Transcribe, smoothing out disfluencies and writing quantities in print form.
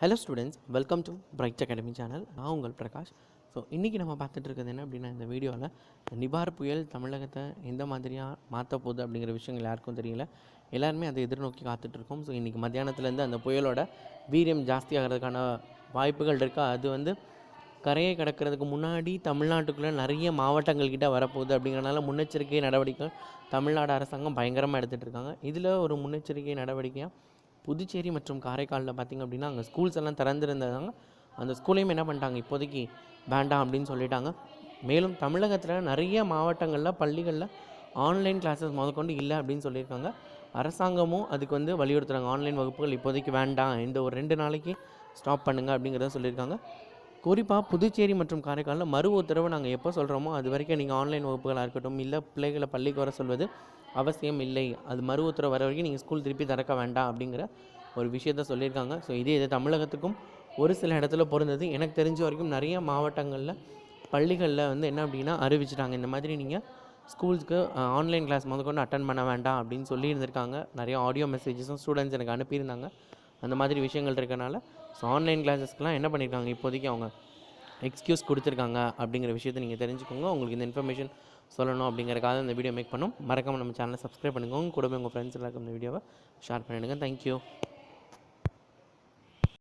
Hello students, welcome to Bright Academy channel. நான் உங்கள் Prakash. So இன்றைக்கி நம்ம பார்த்துட்டு இருக்கிறது என்ன அப்படின்னா, இந்த வீடியோவில் நிபார் புயல் தமிழகத்தை எந்த மாதிரியாக மாற்ற போகுது அப்படிங்கிற விஷயங்கள் யாருக்கும் தெரியல. எல்லாருமே அதை எதிர்நோக்கி காத்துட்ருக்கோம். ஸோ இன்றைக்கி மத்தியானத்துலேருந்து அந்த புயலோட வீரியம் ஜாஸ்தி ஆகிறதுக்கான வாய்ப்புகள் இருக்கா, அது கரையை கடக்கிறதுக்கு முன்னாடி தமிழ்நாட்டுக்குள்ளே நிறைய மாவட்டங்கள்கிட்ட வரப்போகுது அப்படிங்கிறனால முன்னெச்சரிக்கை நடவடிக்கை தமிழ்நாடு அரசாங்கம் பயங்கரமாக எடுத்துகிட்டு இருக்காங்க. இதில் ஒரு முன்னெச்சரிக்கை நடவடிக்கையாக புதுச்சேரி மற்றும் காரைக்காலில் பார்த்திங்க அப்படின்னா அங்கே ஸ்கூல்ஸ் எல்லாம் திறந்துருந்ததாங்க. அந்த ஸ்கூலையும் என்ன பண்ணிட்டாங்க, இப்போதைக்கு வேண்டாம் அப்படின்னு சொல்லிட்டாங்க. மேலும் தமிழகத்தில் நிறைய மாவட்டங்களில் பள்ளிகளில் ஆன்லைன் கிளாஸஸ் முதற்கொண்டு இல்லை அப்படின்னு சொல்லியிருக்காங்க. அரசாங்கமும் அதுக்கு வலியுறுத்துகிறாங்க, ஆன்லைன் வகுப்புகள் இப்போதைக்கு வேண்டாம், இந்த ஒரு 2 நாளைக்கு ஸ்டாப் பண்ணுங்கள் அப்படிங்கிறத சொல்லியிருக்காங்க. குறிப்பாக புதுச்சேரி மற்றும் காரைக்காலில் மறு உத்தரவு நாங்கள் எப்போ சொல்கிறோமோ அது வரைக்கும் நீங்கள் ஆன்லைன் வகுப்புகளாக இருக்கட்டும், இல்லை பிள்ளைகளை பள்ளிக்கு வர சொல்வது அவசியம் இல்லை, அது மறு உத்தரவு வர வரைக்கும் நீங்கள் ஸ்கூல் திருப்பி திறக்க வேண்டாம் அப்படிங்கிற ஒரு விஷயத்த சொல்லியிருக்காங்க. ஸோ இது தமிழகத்துக்கும் ஒரு சில இடத்துல பொருந்தது. எனக்கு தெரிஞ்ச வரைக்கும் நிறைய மாவட்டங்களில் பள்ளிகளில் என்ன அப்படின்னா அறிவிச்சிட்டாங்க, இந்த மாதிரி நீங்கள் ஸ்கூல்ஸ்க்கு ஆன்லைன் கிளாஸ் முதற்கொண்டு அட்டன் பண்ண வேண்டாம் அப்படின்னு சொல்லியிருந்திருக்காங்க. நிறைய ஆடியோ மெசேஜஸும் ஸ்டூடெண்ட்ஸ் எனக்கு அனுப்பியிருந்தாங்க. அந்த மாதிரி விஷயங்கள் இருக்கனால ஸோ ஆன்லைன் கிளாஸஸ்க்கெலாம் என்ன பண்ணியிருக்காங்க, இப்போதைக்கு அவங்க எக்ஸ்கியூஸ் கொடுத்துருக்காங்க அப்படிங்கிற விஷயத்தை நீங்கள் தெரிஞ்சுக்கோங்க. உங்களுக்கு இந்த இன்ஃபர்மேஷன் சொல்லணும் அப்படிங்கிறக்காக இந்த வீடியோ மேக் பண்ணோம். மறக்காமல் நம்ம சேனலை சப்ஸ்கிரைப் பண்ணிக்கோங்க. கூடவே உங்கள் ஃப்ரெண்ட்ஸ் எல்லாருக்கும் இந்த வீடியோவை ஷேர் பண்ணிவிடுங்க. தேங்க்யூ.